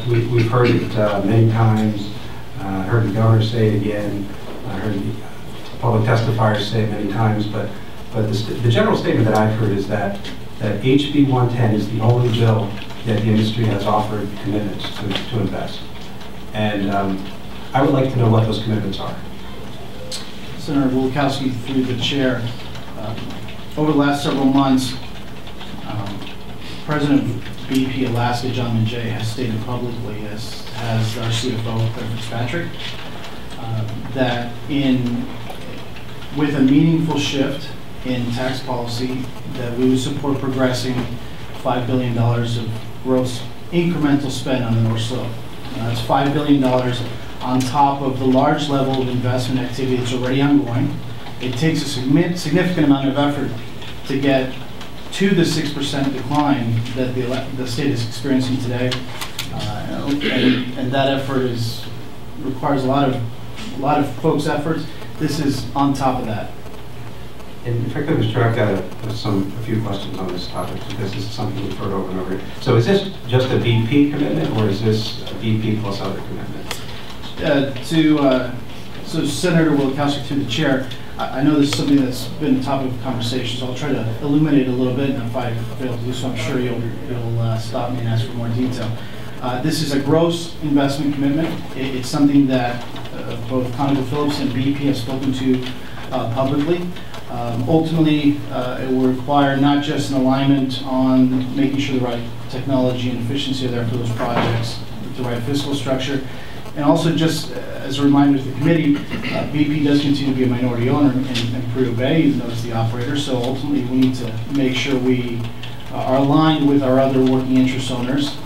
We've heard it many times. Heard the governor say it again. I heard the public testifiers say it many times. But the general statement that I've heard is that HB 110 is the only bill that the industry has offered commitments to invest. And I would like to know what those commitments are. Senator Wilkowski, through the chair, over the last several months, President of BP Alaska, John Minjay, has stated publicly, as has our CFO, Claire Fitzpatrick, that with a meaningful shift in tax policy, that we would support progressing $5 billion of gross incremental spend on the North Slope. That's $5 billion on top of the large level of investment activity that's already ongoing. It takes a significant amount of effort to get to the 6% decline that the state is experiencing today, and that effort requires a lot of folks' efforts. This is on top of that. And if I could, Mr. Chair, I've got a few questions on this topic because this is something we've heard over and over. So is this just a BP commitment, or is this a BP plus other commitment? So Senator Wilkowski, through the chair, I know this is something that's been a topic of conversation, so I'll try to illuminate a little bit, and if I fail to do so, I'm sure you'll stop me and ask for more detail. This is a gross investment commitment. It's something that both ConocoPhillips and BP have spoken to publicly. Ultimately, it will require not just an alignment on making sure the right technology and efficiency are there for those projects, the right fiscal structure, and also just as a reminder to the committee, BP does continue to be a minority owner in Prudhoe Bay, even though it's the operator, so ultimately we need to make sure we are aligned with our other working interest owners.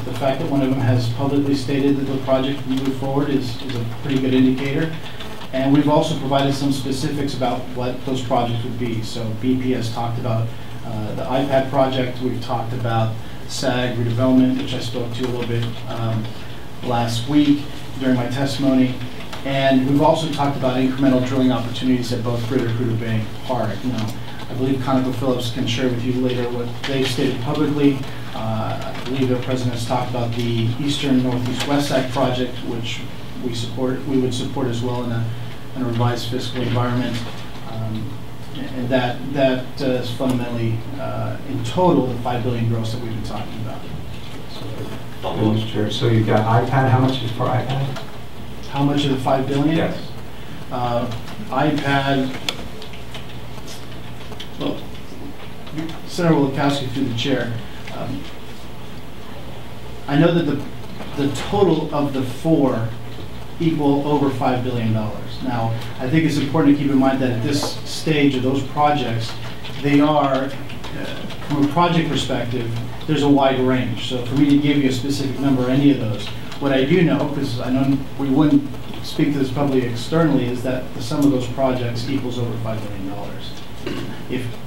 The fact that one of them has publicly stated that the project will move forward is a pretty good indicator. And we've also provided some specifics about what those projects would be. So BP has talked about the iPad project. We've talked about SAG redevelopment, which I spoke to a little bit last week during my testimony. And we've also talked about incremental drilling opportunities at both Prudhoe Bay and Park. Now, I believe ConocoPhillips can share with you later what they've stated publicly. I believe their president has talked about the Eastern Northeast West Side project, which we would support as well in a revised fiscal environment, and that is fundamentally in total the $5 billion gross that we've been talking about. Mr. Chair, so you've got iPad. How much is for iPad? How much of the $5 billion? Yes. iPad. Well, Senator Wilkowski, through the chair. I know that the total of the four equal over $5 billion. Now, I think it's important to keep in mind that at this stage of those projects, they are, from a project perspective, there's a wide range. So for me to give you a specific number, any of those, what I do know, because I know we wouldn't speak to this publicly externally, is that the sum of those projects equals over $5 billion.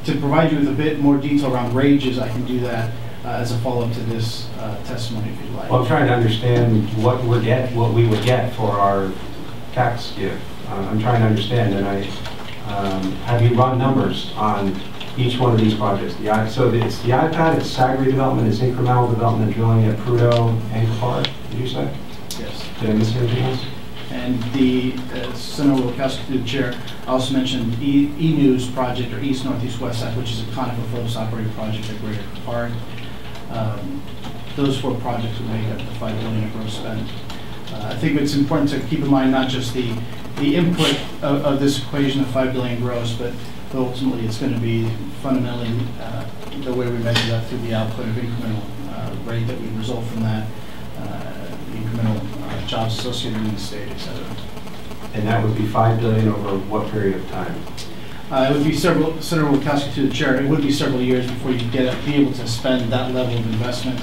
To provide you with a bit more detail around ranges, I can do that as a follow-up to this testimony, if you'd like. Well, I'm trying to understand what we would get for our tax gift. I'm trying to understand, and have you run numbers on each one of these projects? So it's the iPad, it's SAG redevelopment, it's incremental development drilling at Prudhoe and Park, did you say? Yes. Did I miss anything else? And the Senator Wilkowski, through the chair, I also mentioned E-News project, or East Northeast West Side, which is a ConocoPhillips operated project at Greater Park. Those four projects would make up the $5 billion of gross spend. I think it's important to keep in mind not just the input of this equation of $5 billion gross, but ultimately it's going to be fundamentally the way we measure that through the output of incremental rate that would result from that, the incremental jobs associated in the state, et cetera. And that would be $5 billion over what period of time? It would be several, Senator Wilkowski, through the chair, it would be several years before you be able to spend that level of investment.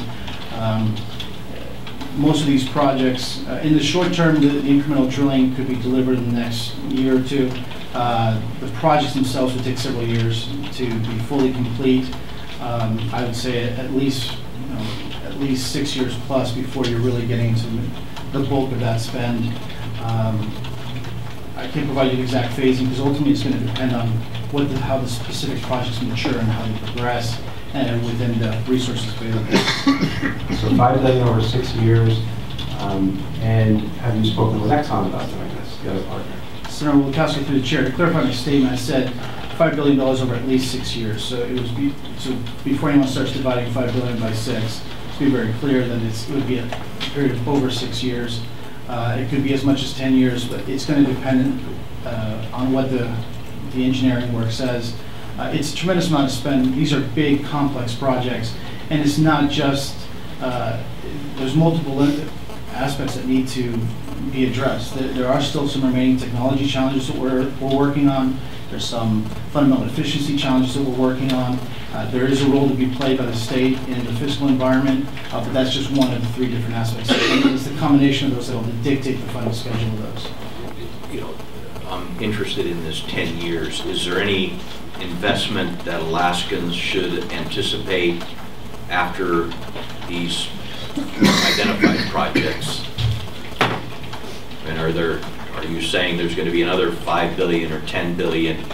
Most of these projects, in the short term, the incremental drilling could be delivered in the next year or two. The projects themselves would take several years to be fully complete. I would say at least 6 years plus before you're really getting into the bulk of that spend. I can't provide you the exact phasing because ultimately it's going to depend on how the specific projects mature and how they progress. and within the resources available. So $5 billion over 6 years. And have you spoken with Exxon about doing this, the other partner? Senator Wilkowski, through the chair, to clarify my statement, I said $5 billion over at least 6 years. So it was so before anyone starts dividing $5 billion by 6, to be very clear that it would be a period of over 6 years. It could be as much as 10 years, but it's going to depend on what the engineering work says. It's a tremendous amount of spend. These are big, complex projects, and it's not just, there's multiple aspects that need to be addressed. There are still some remaining technology challenges that we're working on. There's some fundamental efficiency challenges that we're working on. There is a role to be played by the state in the fiscal environment, but that's just one of the 3 different aspects. And it's the combination of those that will dictate the final schedule of those. You know, I'm interested in this 10 years. Is there any investment that Alaskans should anticipate after these identified projects? And are you saying there's going to be another $5 billion or $10 billion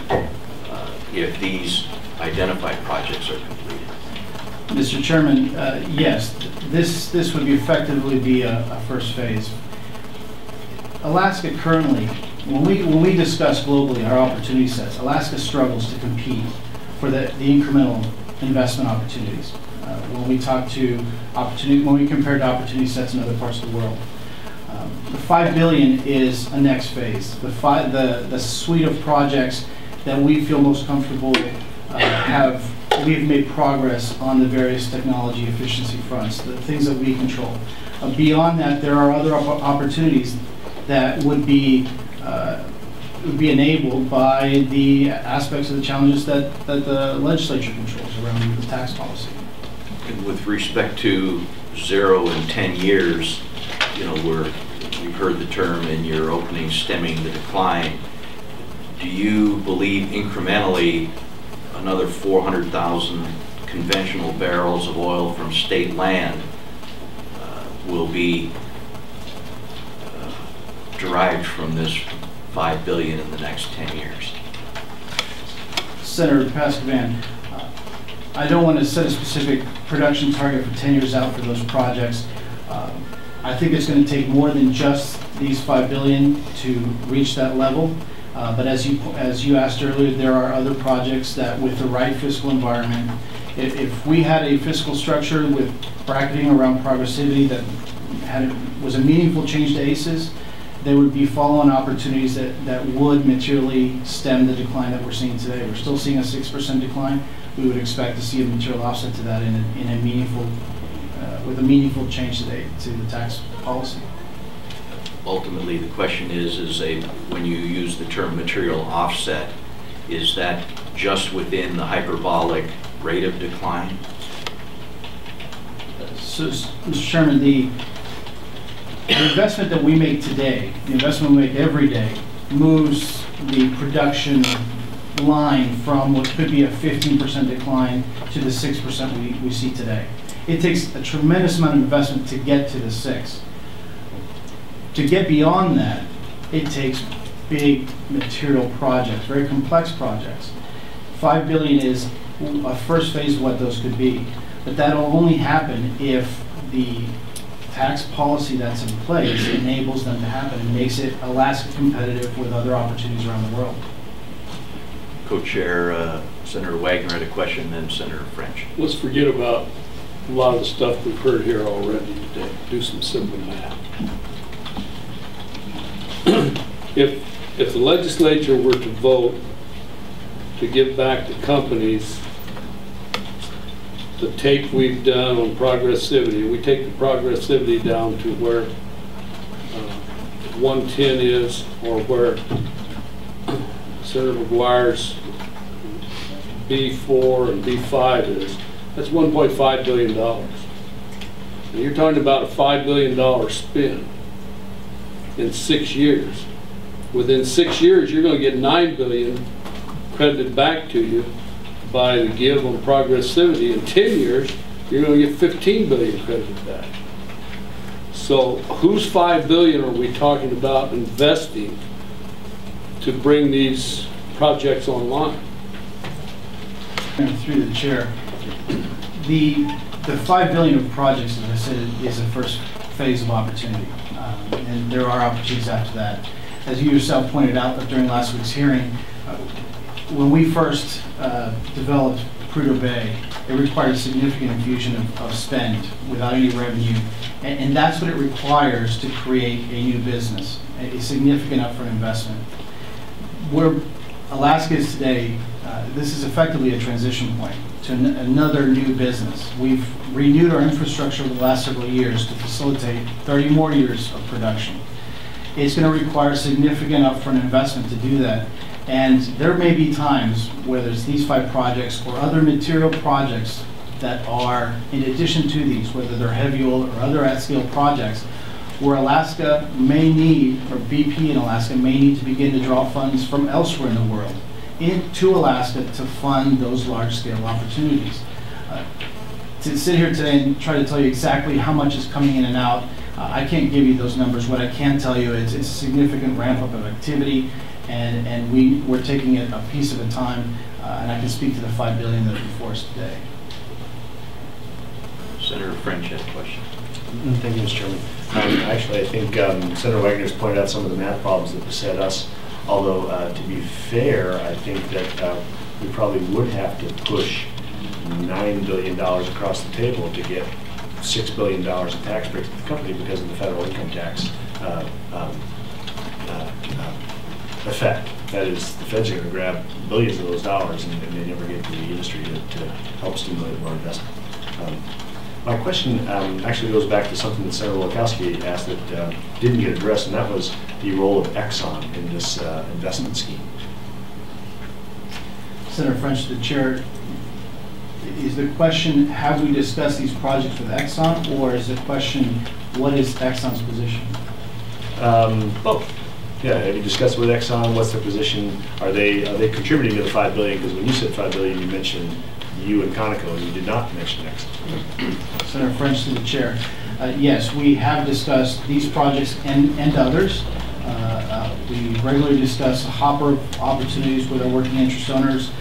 if these identified projects are completed? Mr. Chairman, yes, this would effectively be a first phase. Alaska currently, when we discuss globally our opportunity sets, Alaska struggles to compete for the incremental investment opportunities. When we talk to when we compare to opportunity sets in other parts of the world. The $5 billion is a next phase. The suite of projects that we feel most comfortable we've made progress on the various technology efficiency fronts, the things that we control. Beyond that, there are other opportunities that would be enabled by the aspects of the challenges that the legislature controls around the tax policy. And with respect to 0 and 10 years, you know, you've heard the term in your opening, stemming the decline. Do you believe incrementally another 400,000 conventional barrels of oil from state land will be derived from this $5 billion in the next 10 years? Senator Pascavan, I don't want to set a specific production target for 10 years out for those projects. I think it's going to take more than just these $5 billion to reach that level. But as you asked earlier, there are other projects that, with the right fiscal environment, if we had a fiscal structure with bracketing around progressivity that was a meaningful change to ACEs, there would be follow-on opportunities that would materially stem the decline that we're seeing today. We're still seeing a 6% decline. We would expect to see a material offset to that in a meaningful, with a meaningful change to the tax policy. Ultimately, the question is when you use the term material offset, is that just within the hyperbolic rate of decline? So, Mr. Chairman, the investment that we make today, the investment we make every day, moves the production line from what could be a 15% decline to the 6% we see today. It takes a tremendous amount of investment to get to the 6. To get beyond that, it takes big material projects, very complex projects. $5 billion is a first phase of what those could be, but that'll only happen if the tax policy that's in place enables them to happen and makes it Alaska competitive with other opportunities around the world. Co-Chair Senator Wagner had a question, then Senator French. Let's forget about a lot of the stuff we've heard here already today. Do some simple math. If the legislature were to vote to give back to companies the take we've done on progressivity, we take the progressivity down to where 110 is, or where Senator McGuire's B4 and B5 is, that's $1.5 billion. And you're talking about a $5 billion spend in 6 years. Within 6 years, you're going to get $9 billion credited back to you by the give on progressivity. In 10 years, you're going to get $15 billion credited back. So whose $5 billion are we talking about investing to bring these projects online? And through the chair, The $5 billion of projects, as I said, is the first phase of opportunity, and there are opportunities after that. As you yourself pointed out during last week's hearing, when we first developed Prudhoe Bay, it required a significant infusion of spend without any revenue, and that's what it requires to create a new business, a significant upfront investment. Where Alaska is today, this is effectively a transition point to another new business. We've renewed our infrastructure over the last several years to facilitate 30 more years of production. It's going to require significant upfront investment to do that. And there may be times, whether it's these 5 projects or other material projects that are in addition to these, whether they're heavy oil or other at-scale projects, where Alaska may need, or BP in Alaska may need to begin to draw funds from elsewhere in the world into Alaska to fund those large-scale opportunities. To sit here today and try to tell you exactly how much is coming in and out, I can't give you those numbers. What I can tell you is it's a significant ramp-up of activity, and we're taking it a piece at a time, and I can speak to the $5 billion that are before us today. Senator French had a question. Thank you, Mr. Chairman. Actually, I think Senator Wagner's pointed out some of the math problems that beset us, although to be fair, I think that we probably would have to push $9 billion across the table to get $6 billion in tax breaks to the company because of the federal income tax effect. That is, the feds are going to grab billions of those dollars and they never get to the industry to help stimulate more investment. My question actually goes back to something that Senator Wachowski asked that didn't get addressed, and that was the role of Exxon in this investment scheme. Senator French, the chair, is the question, have we discussed these projects with Exxon, or is the question, what is Exxon's position? Both. Yeah, have you discussed with Exxon, what's their position? Are they contributing to the $5 billion? Because when you said $5 billion, you mentioned you and Conoco, and you did not mention Exxon. Senator French, to the chair. Yes, we have discussed these projects and others. We regularly discuss hopper opportunities with our working interest owners.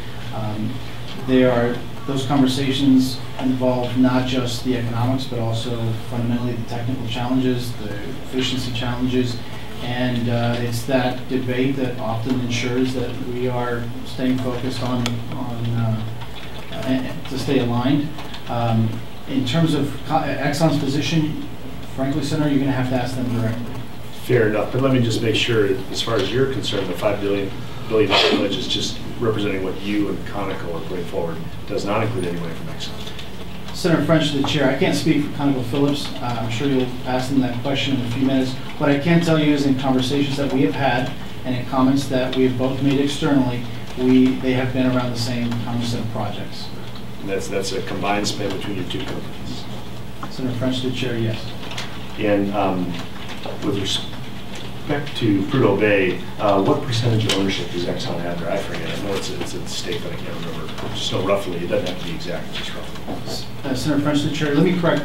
Those conversations involve not just the economics, but also fundamentally the technical challenges, the efficiency challenges, and it's that debate that often ensures that we are staying focused on to stay aligned. In terms of Exxon's position, frankly, Senator, you're going to have to ask them directly. Fair enough, but let me just make sure, as far as you're concerned, the $5 billion pledge is just representing what you and Conoco are putting forward. It does not include any money from Exxon. Senator French, to the chair, I can't speak for ConocoPhillips. I'm sure you'll ask them that question in a few minutes. What I can tell you is in conversations that we have had and in comments that we have both made externally, they have been around the same common set of projects. And that's a combined spend between your two companies. Senator French, to the chair, yes. And with respect to Prudhoe Bay, what percentage of ownership does Exxon have there? I forget. I know it's a stake, but I can't remember. Just know roughly. It doesn't have to be exact, just roughly. Senator French, to the chair, let me correct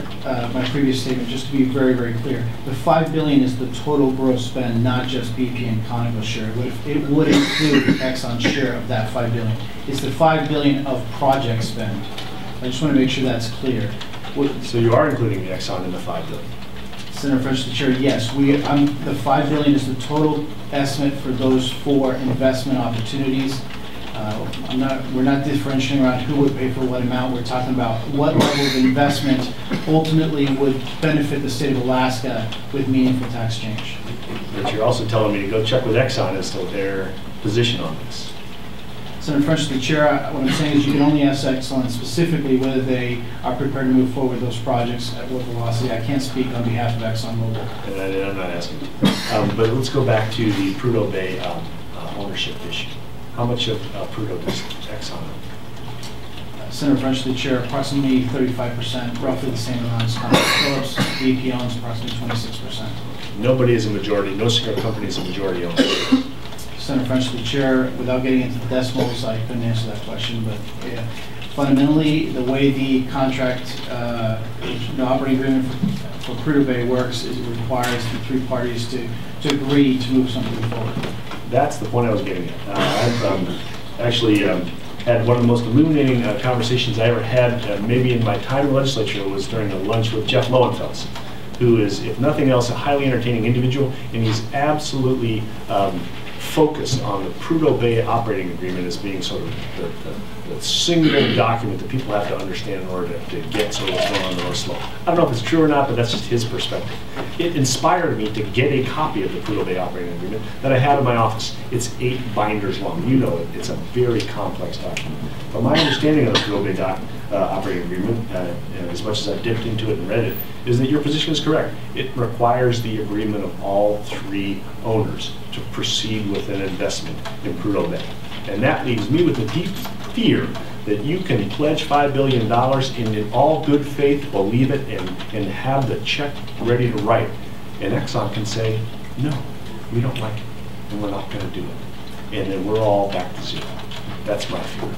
my previous statement just to be very, very clear. The $5 billion is the total gross spend, not just BP and Conoco's share. It would include Exxon's share of that $5 billion. It's the $5 billion of project spend. I just want to make sure that's clear. So you are including the Exxon in the $5 billion? Senator French, the chair, yes. The $5 billion is the total estimate for those 4 investment opportunities. We're not differentiating around who would pay for what amount. We're talking about what level of investment ultimately would benefit the state of Alaska with meaningful tax change. But you're also telling me to go check with Exxon as to their position on this. Senator French, the chair, what I'm saying is you can only ask Exxon specifically whether they are prepared to move forward with those projects at what velocity. I can't speak on behalf of ExxonMobil. And I'm not asking you. But let's go back to the Prudhoe Bay ownership issue. How much of Prudhoe does Exxon own? Senator French, the chair, approximately 35%, roughly the same amount as ConocoPhillips. BP owns approximately 26%. Nobody is a majority. No single company is a majority owner. Senator French, the chair, without getting into the decimals, I couldn't answer that question, but yeah, fundamentally, the way the contract, the operating agreement for Prudhoe Bay works is it requires the 3 parties to agree to move something forward. That's the point I was getting at. I've actually had one of the most illuminating conversations I ever had, maybe in my time in the legislature, was during a lunch with Jeff Lowenfels, who is, if nothing else, a highly entertaining individual, and he's absolutely focused on the Prudhoe Bay Operating Agreement as being sort of the single document that people have to understand in order to get sort of what's going on in the North Slope. I don't know if it's true or not, but that's just his perspective. It inspired me to get a copy of the Prudhoe Bay Operating Agreement that I have in my office. It's 8 binders long. You know it. It's a very complex document. But my understanding of the Prudhoe Bay Operating Agreement, as much as I've dipped into it and read it, is that your position is correct. It requires the agreement of all 3 owners to proceed with an investment in Prudhoe Bay. And that leaves me with the deep fear that you can pledge $5 billion and in all good faith believe it and have the check ready to write. And Exxon can say, no, we don't like it, and we're not going to do it. And then we're all back to zero. That's my fear.